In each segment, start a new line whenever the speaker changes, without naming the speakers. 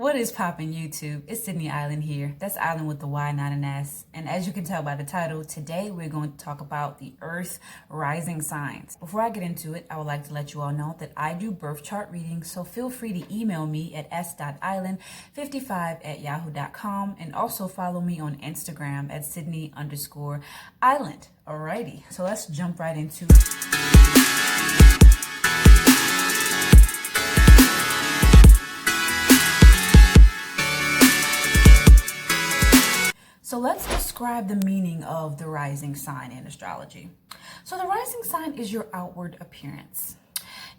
What is poppin' YouTube? It's Sydney Island here. That's Island with the Y, not an S. And as you can tell by the title, today we're going to talk about the Earth rising signs. Before I get into it, I would like to let you all know that I do birth chart readings, so feel free to email me at s.island55@yahoo.com and also follow me on Instagram at Sydney_Island. Alrighty, so let's jump right into it. So let's describe the meaning of the rising sign in astrology. So the rising sign is your outward appearance.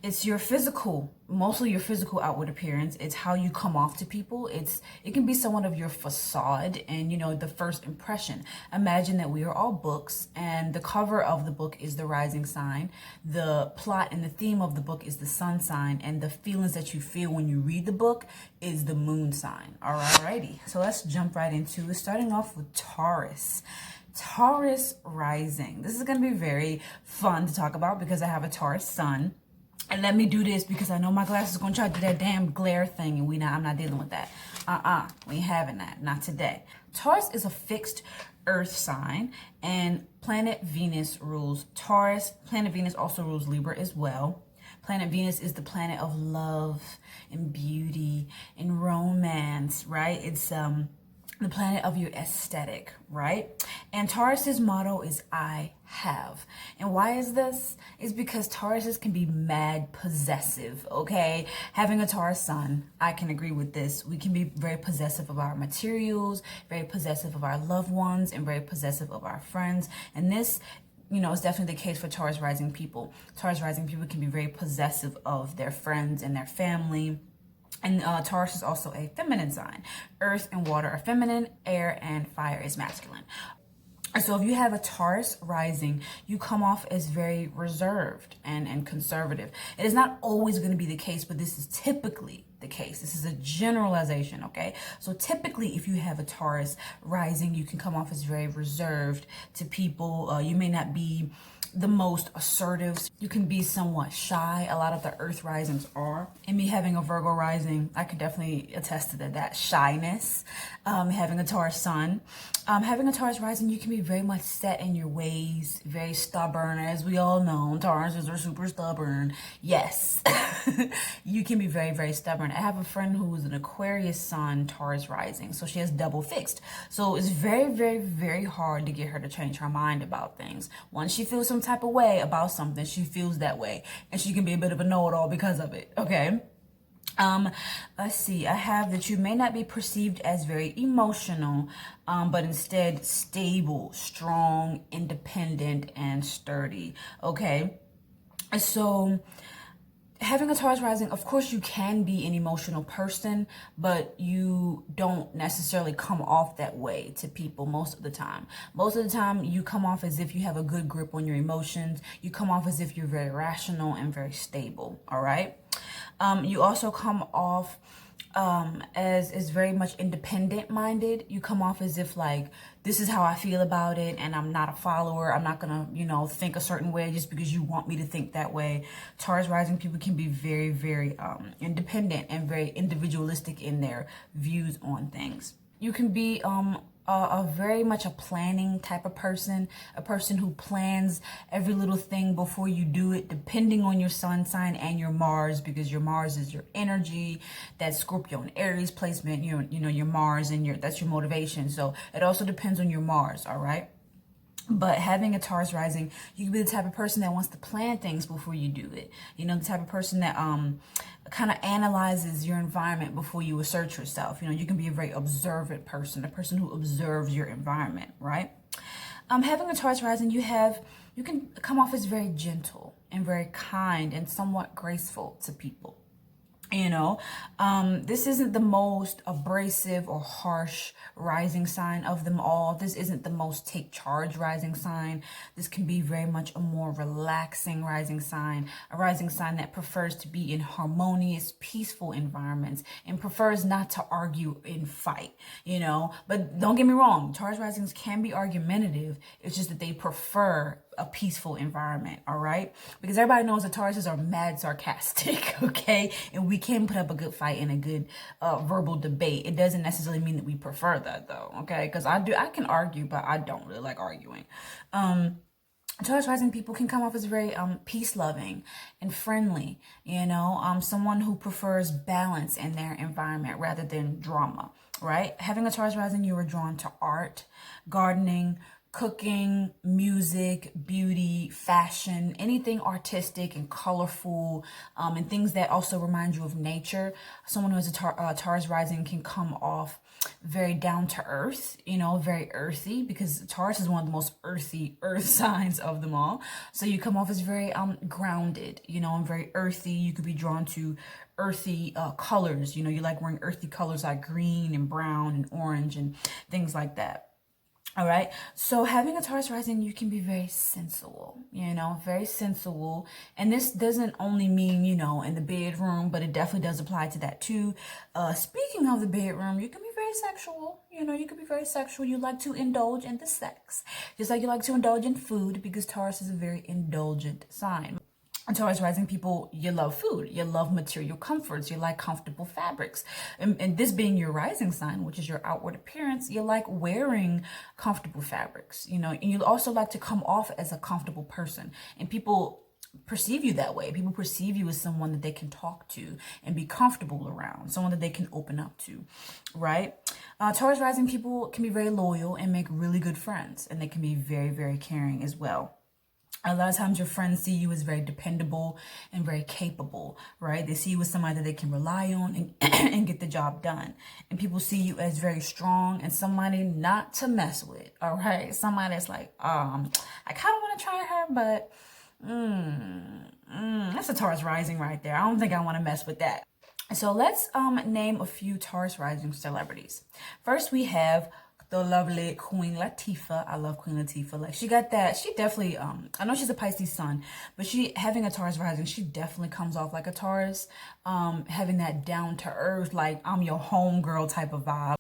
It's your physical, mostly your physical outward appearance. It's how you come off to people. It can be somewhat of your facade and, the first impression. Imagine that we are all books and the cover of the book is the rising sign. The plot and the theme of the book is the sun sign, and the feelings that you feel when you read the book is the moon sign. Alrighty, so let's jump right into it, starting off with Taurus. Taurus rising. This is going to be very fun to talk about because I have a Taurus sun. And let me do this because I know my glasses are going to try to do that damn glare thing, and I'm not dealing with that. We ain't having that. Not today. Taurus is a fixed earth sign, and planet Venus rules Taurus. Planet Venus also rules Libra as well. Planet Venus is the planet of love and beauty and romance, right? It's the planet of your aesthetic, right? And Taurus's motto is I have. And why is this? It's because Tauruses can be mad possessive, okay? Having a Taurus sun, I can agree with this. We can be very possessive of our materials, very possessive of our loved ones, and very possessive of our friends. And this, is definitely the case for Taurus rising people. Taurus rising people can be very possessive of their friends and their family. And Taurus is also a feminine sign. Earth and water are feminine, air and fire is masculine. So if you have a Taurus rising, you come off as very reserved and conservative. It is not always going to be the case, but this is typically the case. This is a generalization, okay? So typically, if you have a Taurus rising, you can come off as very reserved to people. You may not be the most assertive. You can be somewhat shy. A lot of the earth risings are. And me having a Virgo rising, I can definitely attest to that shyness. Having a Taurus sun. Having a Taurus rising, you can be very much set in your ways, very stubborn. As we all know, Tauruses are super stubborn. Yes, you can be very, very stubborn. I have a friend who is an Aquarius sun, Taurus rising. So she has double fixed. So it's very, very, very hard to get her to change her mind about things. Once she feels some type of way about something, she feels that way. And she can be a bit of a know-it-all because of it, okay? Let's see. I have that you may not be perceived as very emotional, but instead stable, strong, independent, and sturdy. Okay. So having a Taurus rising, of course, you can be an emotional person, but you don't necessarily come off that way to people most of the time. Most of the time, you come off as if you have a good grip on your emotions. You come off as if you're very rational and very stable. All right. You also come off as very much independent minded. You come off as if like, this is how I feel about it, and I'm not a follower. I'm not gonna, think a certain way just because you want me to think that way. Taurus rising people can be very, very independent and very individualistic in their views on things. You can be a very much a planning type of person, a person who plans every little thing before you do it, depending on your sun sign and your Mars, because your Mars is your energy. That Scorpio and Aries placement, your Mars and that's your motivation. So it also depends on your Mars, all right? But having a Taurus rising, you can be the type of person that wants to plan things before you do it. The type of person that kind of analyzes your environment before you assert yourself. You can be a very observant person, a person who observes your environment, right? Having a Taurus rising, you can come off as very gentle and very kind and somewhat graceful to people. This isn't the most abrasive or harsh rising sign of them all. This isn't the most take charge rising sign. This can be very much a more relaxing rising sign, a rising sign that prefers to be in harmonious, peaceful environments and prefers not to argue and fight, But don't get me wrong, Taurus risings can be argumentative. It's just that they prefer a peaceful environment, all right? Because everybody knows that Tauruses are mad sarcastic, okay? And we can put up a good fight and a good verbal debate. It doesn't necessarily mean that we prefer that though, okay? Because I can argue, but I don't really like arguing. Taurus rising people can come off as very peace loving and friendly, you know, someone who prefers balance in their environment rather than drama, right? Having a Taurus rising, you are drawn to art, gardening, cooking, music, beauty, fashion, anything artistic and colorful, and things that also remind you of nature. Someone who has a Taurus rising can come off very down to earth, you know, very earthy, because Taurus is one of the most earthy earth signs of them all. So you come off as very grounded, you know, and very earthy. You could be drawn to earthy colors, you know, you like wearing earthy colors like green and brown and orange and things like that. All right. So having a Taurus rising, you can be very sensual, you know, very sensual. And this doesn't only mean, you know, in the bedroom, but it definitely does apply to that too. Speaking of the bedroom, you can be very sexual. You know, you can be very sexual. You like to indulge in the sex, just like you like to indulge in food, because Taurus is a very indulgent sign. Taurus rising people, you love food, you love material comforts, you like comfortable fabrics. And this being your rising sign, which is your outward appearance, you like wearing comfortable fabrics, you know, and you also like to come off as a comfortable person. And people perceive you that way. People perceive you as someone that they can talk to and be comfortable around, someone that they can open up to, right? Taurus rising people can be very loyal and make really good friends, and they can be very, very caring as well. A lot of times your friends see you as very dependable and very capable, right? They see you as somebody that they can rely on and get the job done. And people see you as very strong and somebody not to mess with, all right? Somebody that's like, I kind of want to try her, but that's a Taurus rising right there. I don't think I want to mess with that. So let's name a few Taurus rising celebrities. First, we have the lovely Queen Latifah. I love Queen Latifah. Like, she got that. She definitely, I know she's a Pisces sun, but she, having a Taurus rising, she definitely comes off like a Taurus, having that down to earth, like, I'm your homegirl type of vibe.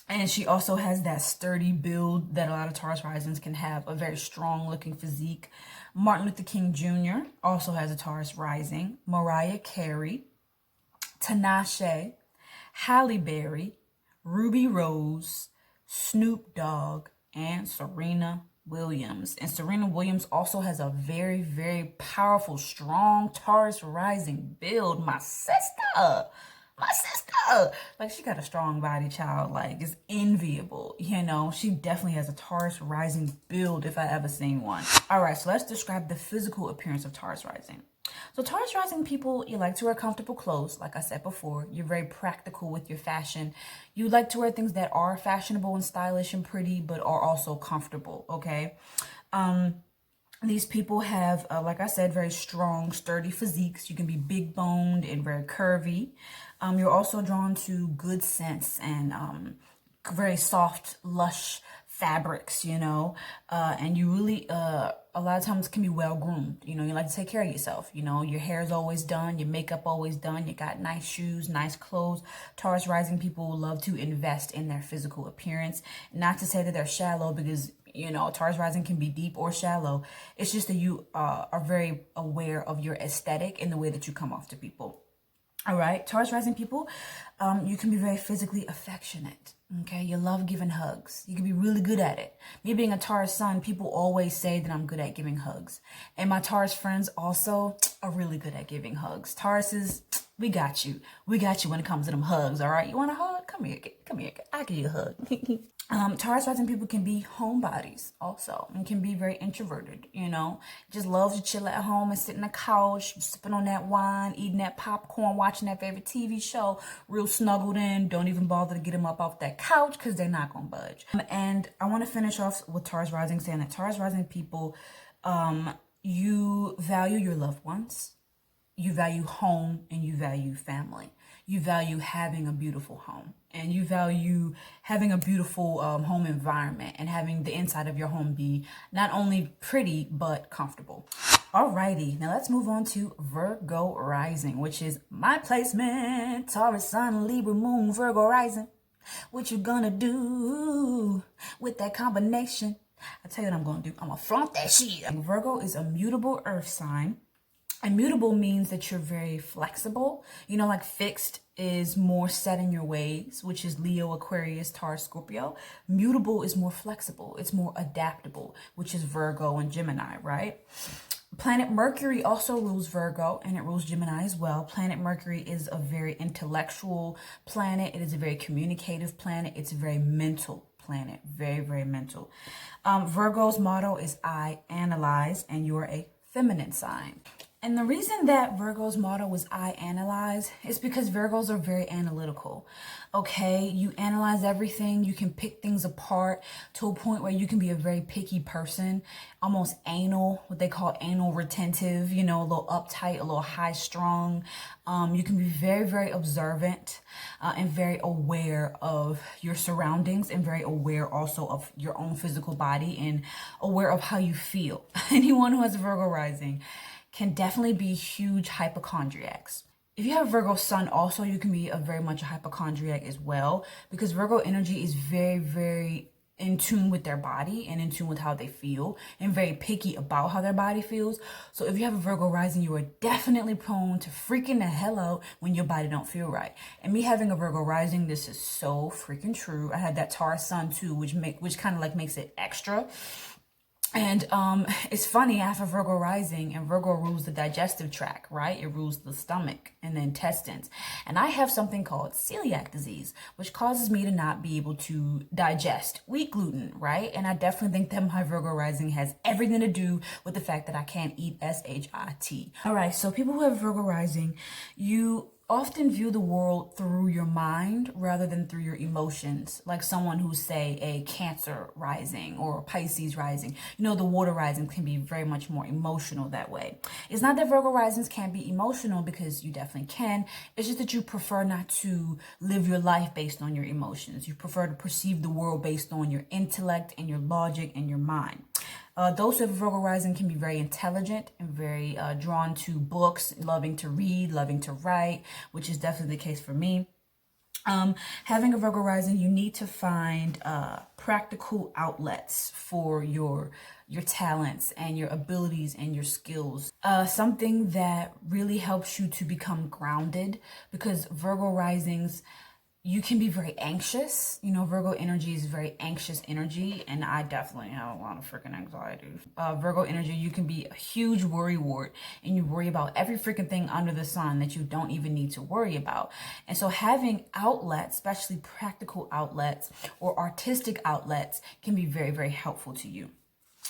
And she also has that sturdy build that a lot of Taurus risings can have, a very strong looking physique. Martin Luther King Jr. also has a Taurus rising. Mariah Carey, Tinashe, Halle Berry, Ruby Rose, Snoop Dogg, and Serena Williams. And Serena Williams also has a very, very powerful, strong Taurus rising build. My sister. Like, she got a strong body, child. Like, it's enviable, you know. She definitely has a Taurus rising build if I ever seen one. All right, so let's describe the physical appearance of Taurus rising. So Taurus rising people, you like to wear comfortable clothes. Like I said before, you're very practical with your fashion. You like to wear things that are fashionable and stylish and pretty, but are also comfortable, okay? These people have, like I said, very strong, sturdy physiques. You can be big boned and very curvy. You're also drawn to good scents and very soft, lush fabrics, you know, and you really, a lot of times can be well groomed. You know, you like to take care of yourself. You know, your hair is always done, your makeup always done, you got nice shoes, nice clothes. Taurus rising people love to invest in their physical appearance. Not to say that they're shallow, because, you know, Taurus rising can be deep or shallow. It's just that you are very aware of your aesthetic and the way that you come off to people. All right, Taurus rising people, you can be very physically affectionate, okay? You love giving hugs. You can be really good at it. Me being a Taurus sun, people always say that I'm good at giving hugs. And my Taurus friends also are really good at giving hugs. Tauruses, we got you. We got you when it comes to them hugs, all right? You want a hug? Come here. I'll give you a hug. Taurus rising people can be homebodies also, and can be very introverted, you know. Just love to chill at home and sit on the couch, sipping on that wine, eating that popcorn, watching that favorite TV show, real snuggled in. Don't even bother to get them up off that couch, because they're not going to budge. And I want to finish off with Taurus rising, saying that Taurus rising people, you value your loved ones. You value home, and you value family. You value having a beautiful home, and you value having a beautiful home environment, and having the inside of your home be not only pretty, but comfortable. Alrighty, now let's move on to Virgo rising, which is my placement. Taurus sun, Libra moon, Virgo rising. What you gonna do with that combination? I tell you what I'm going to do. I'm going to flaunt that shit. Virgo is a mutable earth sign. Immutable means that you're very flexible. You know, like fixed is more set in your ways, which is Leo, Aquarius, Taurus, Scorpio. Mutable is more flexible. It's more adaptable, which is Virgo and Gemini, right? Planet Mercury also rules Virgo and it rules Gemini as well. Planet Mercury is a very intellectual planet. It is a very communicative planet. It's a very mental planet. Very, very mental. Virgo's motto is I analyze, and you're a feminine sign. And the reason that Virgo's motto was I analyze is because Virgos are very analytical. Okay, you analyze everything. You can pick things apart to a point where you can be a very picky person, almost anal, what they call anal retentive, you know, a little uptight, a little high strung. You can be very, very observant and very aware of your surroundings and very aware also of your own physical body and aware of how you feel. Anyone who has a Virgo rising can definitely be huge hypochondriacs. If you have Virgo sun also, you can be very much a hypochondriac as well, because Virgo energy is very, very in tune with their body and in tune with how they feel and very picky about how their body feels. So if you have a Virgo rising, you are definitely prone to freaking the hell out when your body don't feel right. And me having a Virgo rising, this is so freaking true. I had that Taurus sun too, which kind of like makes it extra. And it's funny, I have a Virgo rising, and Virgo rules the digestive tract, right? It rules the stomach and the intestines. And I have something called celiac disease, which causes me to not be able to digest wheat gluten, right? And I definitely think that my Virgo rising has everything to do with the fact that I can't eat shit. All right, so people who have Virgo rising, you often view the world through your mind rather than through your emotions, like someone who's, say, a Cancer rising or a Pisces rising. You know, the water rising can be very much more emotional that way. It's not that Virgo risings can't be emotional, because you definitely can. It's just that you prefer not to live your life based on your emotions. You prefer to perceive the world based on your intellect and your logic and your mind. Those who have Virgo rising can be very intelligent and very drawn to books, loving to read, loving to write, which is definitely the case for me. Having a Virgo rising, you need to find practical outlets for your talents and your abilities and your skills. Something that really helps you to become grounded, because Virgo risings, you can be very anxious. You know, Virgo energy is very anxious energy, and I definitely have a lot of freaking anxiety. Virgo energy, you can be a huge worrywart, and you worry about every freaking thing under the sun that you don't even need to worry about. And so having outlets, especially practical outlets or artistic outlets, can be very, very helpful to you.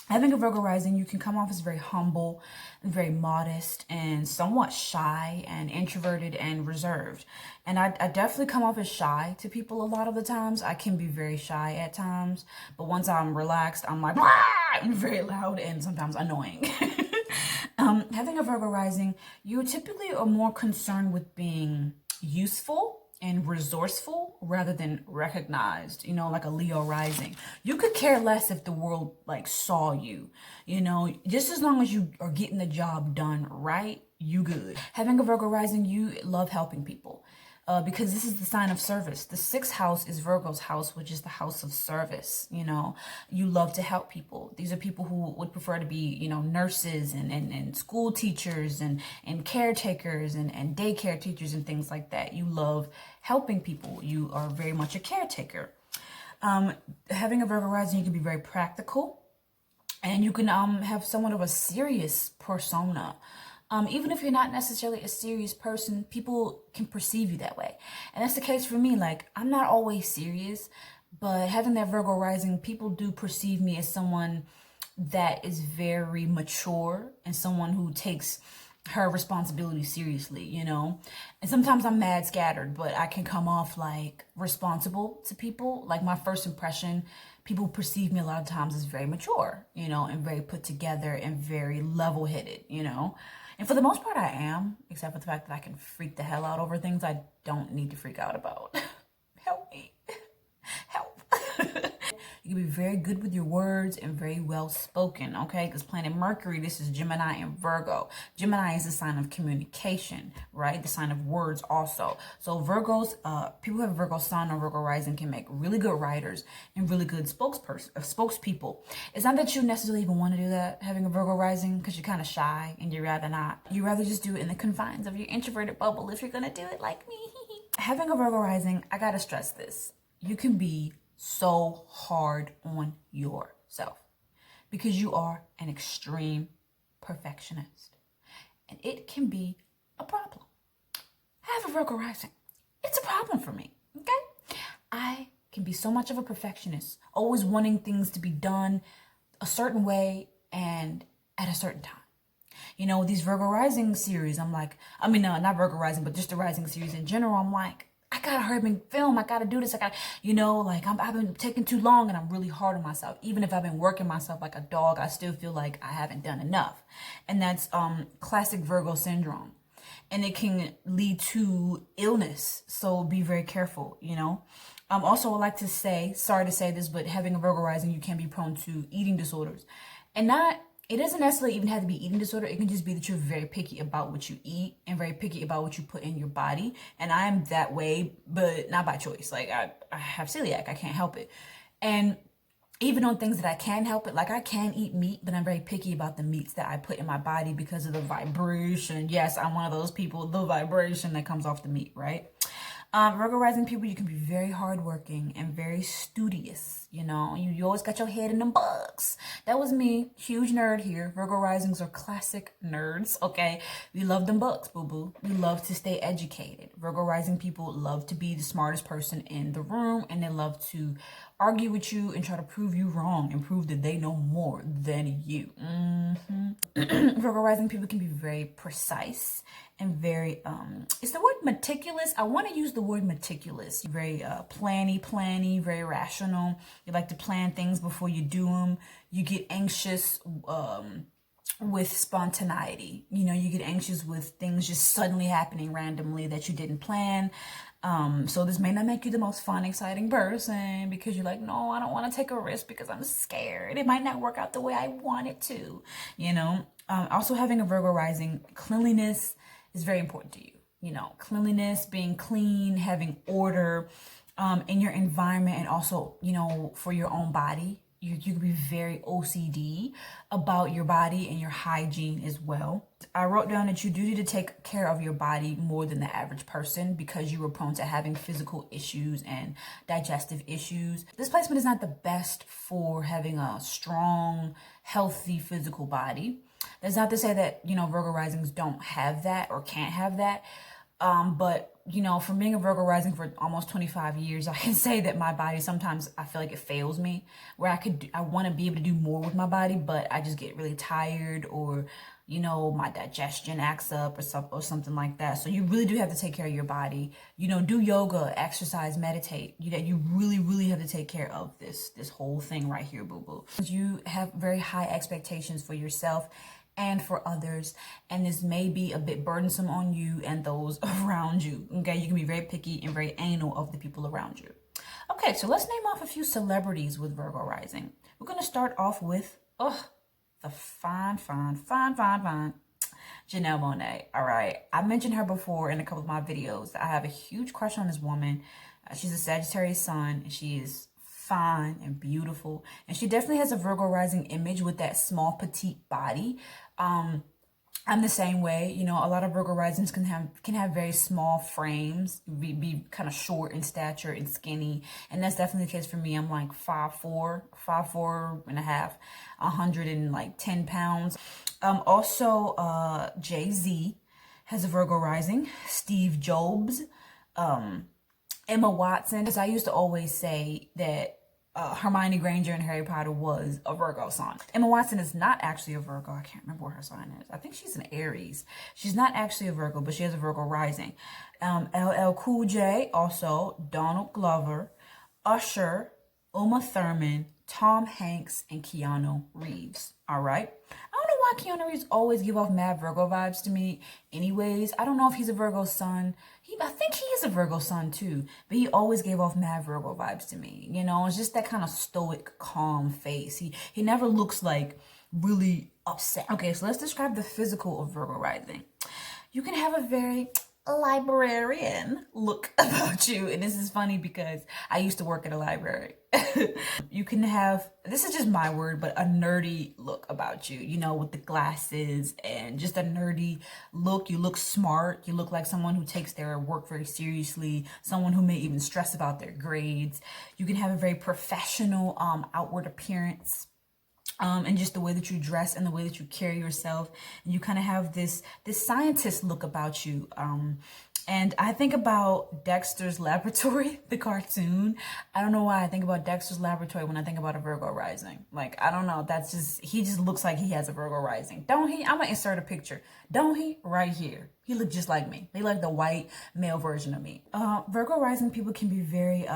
Having a Virgo rising, you can come off as very humble and very modest and somewhat shy and introverted and reserved. And I definitely come off as shy to people a lot of the times. I can be very shy at times, but once I'm relaxed, I'm like, I'm very loud and sometimes annoying. Having a Virgo rising, you typically are more concerned with being useful and resourceful rather than recognized, you know, like a Leo rising. You could care less if the world like saw you, you know, just as long as you are getting the job done right, you good. Having a Virgo rising, you love helping people. Because this is the sign of service. The 6th house is Virgo's house, which is the house of service. You know, you love to help people. These are people who would prefer to be, you know, nurses and school teachers and caretakers and daycare teachers and things like that. You love helping people. You are very much a caretaker. Having a Virgo rising, you can be very practical, and you can have somewhat of a serious persona. Even if you're not necessarily a serious person, people can perceive you that way. And that's the case for me. Like, I'm not always serious, but having that Virgo rising, people do perceive me as someone that is very mature and someone who takes her responsibility seriously, you know. And sometimes I'm mad scattered, but I can come off like responsible to people. Like, my first impression, people perceive me a lot of times as very mature, you know, and very put together and very level-headed, you know. And for the most part, I am, except for the fact that I can freak the hell out over things I don't need to freak out about. Help me. Help. You can be very good with your words and very well spoken, okay? Because planet Mercury, this is Gemini and Virgo. Gemini is the sign of communication, right? The sign of words also. So Virgos, people who have Virgo sun or Virgo rising can make really good writers and really good spokespeople. It's not that you necessarily even want to do that, having a Virgo rising, because you're kind of shy and you'd rather not. You'd rather just do it in the confines of your introverted bubble if you're going to do it like me. Having a Virgo rising, I got to stress this. You can be so hard on yourself because you are an extreme perfectionist. And it can be a problem. I have a Virgo rising. It's a problem for me, okay? I can be so much of a perfectionist, always wanting things to be done a certain way and at a certain time. You know, these Virgo rising series, I'm like, no, not Virgo rising, but just the rising series in general, I'm like, I gotta hurry up and film. I gotta do this. I've been taking too long and I'm really hard on myself. Even if I've been working myself like a dog, I still feel like I haven't done enough. And that's classic Virgo syndrome. And it can lead to illness. So be very careful, you know. Also, I like to say, sorry to say this, but having a Virgo rising, you can be prone to eating disorders. And it doesn't necessarily even have to be eating disorder. It can just be that you're very picky about what you eat and very picky about what you put in your body. And I am that way, but not by choice. Like I have celiac. I can't help it. And even on things that I can help it, like I can eat meat, but I'm very picky about the meats that I put in my body because of the vibration. Yes, I'm one of those people, the vibration that comes off the meat, right? Virgo rising people, you can be very hardworking and very studious. You know, you always got your head in them books. That was me, huge nerd here. Virgo risings are classic nerds, okay? We love them books, boo-boo. We love to stay educated. Virgo rising people love to be the smartest person in the room, and they love to argue with you and try to prove you wrong and prove that they know more than you. Virgo rising people can be very precise and very, is the word meticulous? I want to use the word meticulous. Very planny, very rational. You like to plan things before you do them. You get anxious with spontaneity. You know, you get anxious with things just suddenly happening randomly that you didn't plan. So this may not make you the most fun, exciting person because you're like, no, I don't want to take a risk because I'm scared. It might not work out the way I want it to, you know. Also having a Virgo rising, cleanliness is very important to you. You know, cleanliness, being clean, having order in your environment, and also, you know, for your own body. You can be very OCD about your body and your hygiene as well. I wrote down that you do need to take care of your body more than the average person because you were prone to having physical issues and digestive issues. This placement is not the best for having a strong, healthy physical body. That's not to say that, you know, Virgo risings don't have that or can't have that. But, you know, from being a Virgo rising for almost 25 years, I can say that my body, sometimes I feel like it fails me, where I want to be able to do more with my body, but I just get really tired, or, you know, my digestion acts up or something like that. So you really do have to take care of your body, you know, do yoga, exercise, meditate. You really, really have to take care of this whole thing right here, boo-boo. You have very high expectations for yourself and for others, and this may be a bit burdensome on you and those around you. Okay, you can be very picky and very anal of the people around you. Okay, so let's name off a few celebrities with Virgo rising. We're gonna start off with the fine Janelle Monáe. All right, I mentioned her before in a couple of my videos. I have a huge crush on this woman. She's a Sagittarius sun, and she is fine and beautiful, and she definitely has a Virgo rising image with that small petite body. I'm the same way. You know, a lot of Virgo risings can have very small frames, be kind of short in stature and skinny, and that's definitely the case for me. I'm like 5'4" and a half, 110 pounds. Also, Jay-Z has a Virgo rising. Steve Jobs, Emma Watson. As I used to always say that Hermione Granger in Harry Potter was a Virgo sign. Emma Watson is not actually a Virgo. I can't remember what her sign is. I think she's an Aries. She's not actually a Virgo, but she has a Virgo rising. LL Cool J, also Donald Glover, Usher, Uma Thurman, Tom Hanks, and Keanu Reeves. All right. I don't know why why Keanu Reeves always give off mad Virgo vibes to me anyways. I don't know if he's a Virgo sun. I think he is a Virgo sun too, but he always gave off mad Virgo vibes to me. You know, it's just that kind of stoic, calm face. He never looks like really upset. Okay, so let's describe the physical of Virgo rising. You can have a very librarian look about you, and this is funny because I used to work at a library. You can have, this is just my word, but a nerdy look about you, you know, with the glasses and just a nerdy look. You look smart. You look like someone who takes their work very seriously, someone who may even stress about their grades. You can have a very professional outward appearance. And just the way that you dress and the way that you carry yourself, and you kind of have this scientist look about you. And I think about Dexter's Laboratory, the cartoon. I don't know why I think about Dexter's Laboratory when I think about a Virgo rising. Like, I don't know. He just looks like he has a Virgo rising. Don't he? I'm going to insert a picture. Don't he? Right here. He looked just like me. He like the white male version of me. Virgo rising people can be very,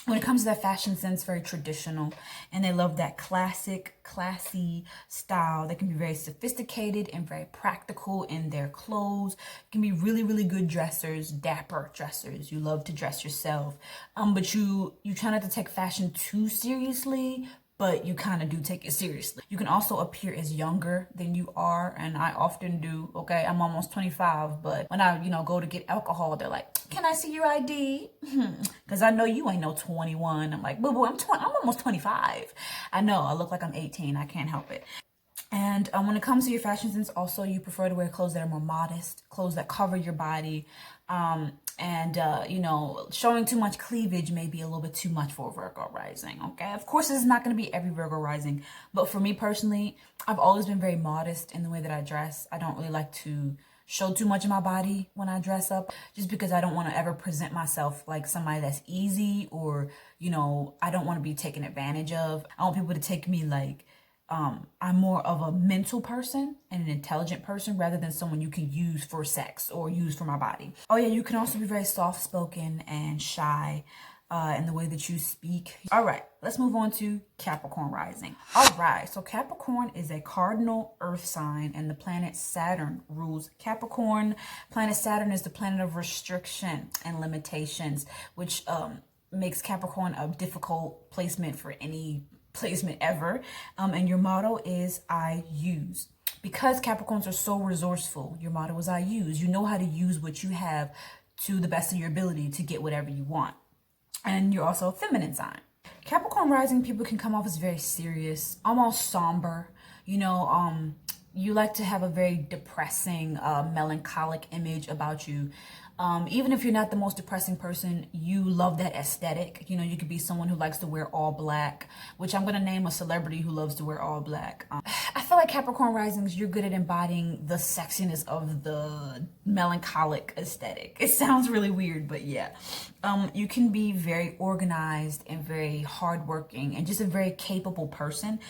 when it comes to that fashion sense, very traditional, and they love that classic, classy style. They can be very sophisticated and very practical in their clothes. Can be really, really good dressers, dapper dressers. You love to dress yourself, but you try not to take fashion too seriously, but you kind of do take it seriously. You can also appear as younger than you are, and I often do. Okay, I'm almost 25, but when I, go to get alcohol, they're like, "Can I see your ID?" Because I know you ain't no 21. I'm like, boo, I'm almost 25. I know, I look like I'm 18. I can't help it. And when it comes to your fashion sense, also, you prefer to wear clothes that are more modest, clothes that cover your body. Showing too much cleavage may be a little bit too much for a Virgo rising, okay? Of course, this is not going to be every Virgo rising, but for me personally, I've always been very modest in the way that I dress. I don't really like to show too much of my body when I dress up, just because I don't want to ever present myself like somebody that's easy, or, I don't want to be taken advantage of. I want people to take me like, I'm more of a mental person and an intelligent person rather than someone you can use for sex or use for my body. Oh yeah, you can also be very soft-spoken and shy in the way that you speak. All right, let's move on to Capricorn rising. All right, so Capricorn is a cardinal earth sign, and the planet Saturn rules Capricorn. Planet Saturn is the planet of restriction and limitations, which makes Capricorn a difficult placement for any placement ever. And your motto is I use. Because Capricorns are so resourceful, your motto is I use. You know how to use what you have to the best of your ability to get whatever you want. And you're also a feminine sign. Capricorn rising people can come off as very serious, almost somber. You like to have a very depressing, melancholic image about you. Even if you're not the most depressing person, you love that aesthetic. You could be someone who likes to wear all black, which I'm going to name a celebrity who loves to wear all black. I feel like Capricorn risings, you're good at embodying the sexiness of the melancholic aesthetic. It sounds really weird, but yeah. You can be very organized and very hardworking and just a very capable person.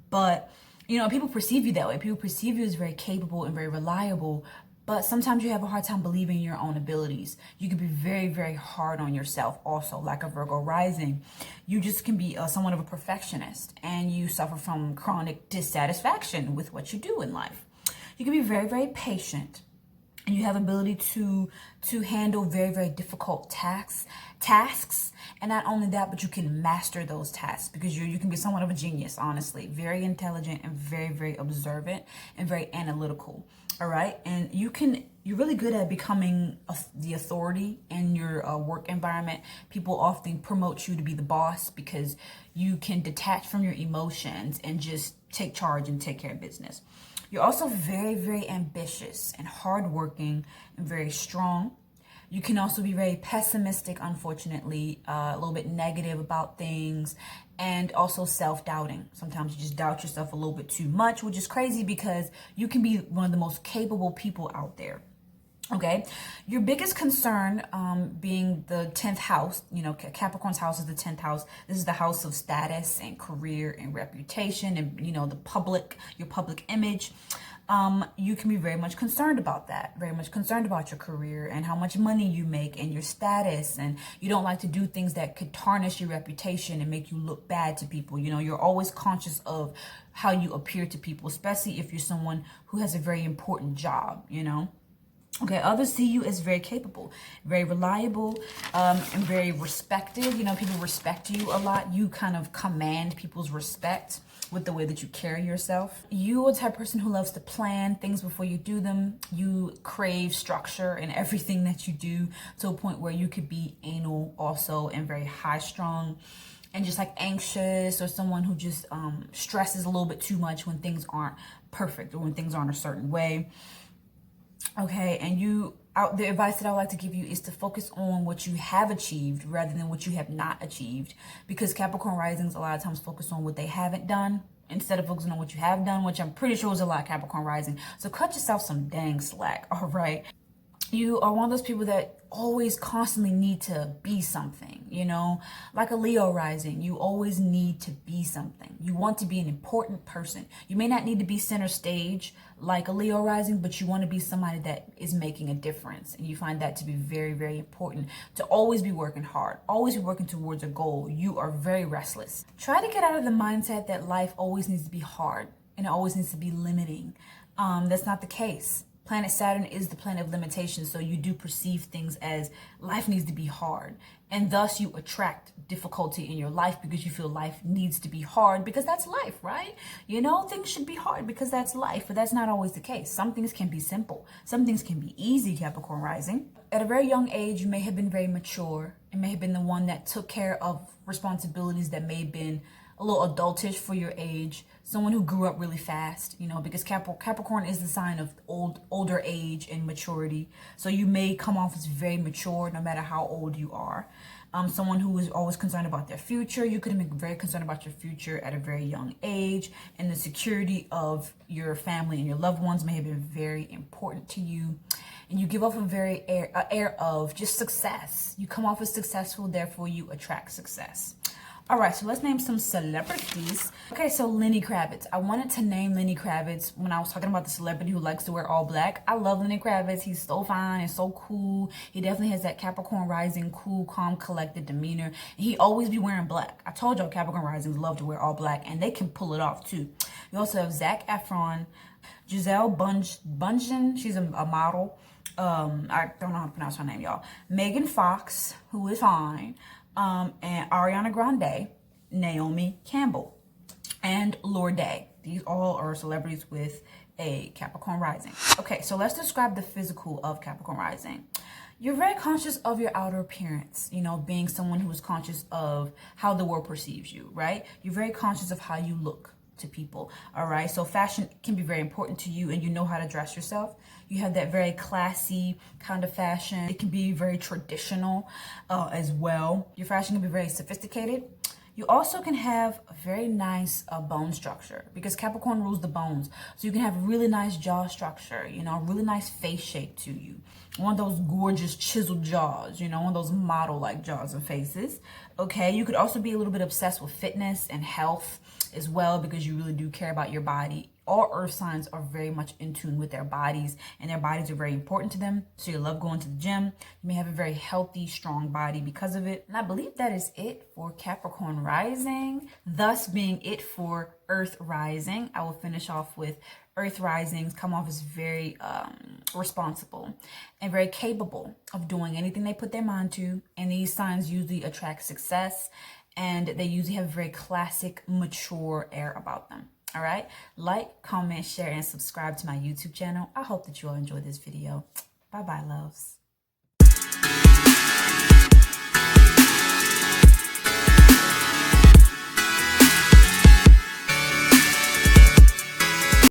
But, people perceive you that way. People perceive you as very capable and very reliable. But sometimes you have a hard time believing in your own abilities. You can be very, very hard on yourself also, like a Virgo rising. You just can be somewhat of a perfectionist, and you suffer from chronic dissatisfaction with what you do in life. You can be very, very patient, and you have ability to handle very, very difficult tasks. And not only that, but you can master those tasks, because you can be somewhat of a genius, honestly. Very intelligent and very, very observant and very analytical. All right. And you're really good at becoming the authority in your work environment. People often promote you to be the boss because you can detach from your emotions and just take charge and take care of business. You're also very, very ambitious and hardworking and very strong. You can also be very pessimistic, unfortunately, a little bit negative about things, and also self-doubting. Sometimes you just doubt yourself a little bit too much, which is crazy because you can be one of the most capable people out there. Okay, your biggest concern being the 10th house, Capricorn's house is the 10th house. This is the house of status and career and reputation and, your public image. you can be very much concerned about that, very much concerned about your career and how much money you make and your status. And you don't like to do things that could tarnish your reputation and make you look bad to people. You know, you're always conscious of how you appear to people, especially if you're someone who has a very important job, you know. Okay, others see you as very capable, very reliable, and very respected. You know, people respect you a lot. You kind of command people's respect with the way that you carry yourself. You are the type of person who loves to plan things before you do them. You crave structure in everything that you do, to a point where you could be anal also and very high strung and just like anxious, or someone who just stresses a little bit too much when things aren't perfect or when things aren't a certain way. Okay, and the advice that I would like to give you is to focus on what you have achieved rather than what you have not achieved, because Capricorn risings a lot of times focus on what they haven't done instead of focusing on what you have done, which I'm pretty sure is a lot of Capricorn rising. So cut yourself some dang slack, all right? You are one of those people that always constantly need to be something, you know, like a Leo rising. You always need to be something. You want to be an important person. You may not need to be center stage like a Leo rising, but you want to be somebody that is making a difference. And you find that to be very, very important, to always be working hard, always be working towards a goal. You are very restless. Try to get out of the mindset that life always needs to be hard and it always needs to be limiting. That's not the case. Planet Saturn is the planet of limitations, so you do perceive things as life needs to be hard, and thus you attract difficulty in your life because you feel life needs to be hard because that's life, right? You know, things should be hard because that's life, but that's not always the case. Some things can be simple. Some things can be easy, Capricorn rising. At a very young age, you may have been very mature and may have been the one that took care of responsibilities that may have been a little adultish for your age, someone who grew up really fast, you know, because Capricorn is the sign of older age and maturity. So you may come off as very mature no matter how old you are. Someone who is always concerned about their future. You could have been very concerned about your future at a very young age, and the security of your family and your loved ones may have been very important to you. And you give off a very air of just success. You come off as successful, therefore you attract success. All right, so let's name some celebrities. Okay, so Lenny Kravitz. I wanted to name Lenny Kravitz when I was talking about the celebrity who likes to wear all black. I love Lenny Kravitz. He's so fine and so cool. He definitely has that Capricorn rising, cool, calm, collected demeanor. And he always be wearing black. I told y'all Capricorn risings love to wear all black, and they can pull it off too. You also have Zac Efron, Giselle Bundchen. She's a model. I don't know how to pronounce her name, y'all. Megan Fox, who is fine. And Ariana Grande, Naomi Campbell, and Lorde. These all are celebrities with a Capricorn rising. Okay, so let's describe the physical of Capricorn rising. You're very conscious of your outer appearance, you know, being someone who is conscious of how the world perceives you, right? You're very conscious of how you look to people, all right? So fashion can be very important to you, and you know how to dress yourself. You have that very classy kind of fashion. It can be very traditional as well. Your fashion can be very sophisticated. You also can have a very nice bone structure, because Capricorn rules the bones. So you can have really nice jaw structure, you know, really nice face shape to you. One of those gorgeous chiseled jaws, you know, one of those model-like jaws and faces. Okay, you could also be a little bit obsessed with fitness and health as well, because you really do care about your body. All earth signs are very much in tune with their bodies, and their bodies are very important to them. So you love going to the gym. You may have a very healthy, strong body because of it. And I believe that is it for Capricorn rising, thus being it for Earth rising. I will finish off with Earth risings come off as very responsible and very capable of doing anything they put their mind to. And these signs usually attract success, and they usually have a very classic, mature air about them. All right, like, comment, share, and subscribe to my YouTube channel. I hope that you all enjoyed this video. Bye-bye, loves.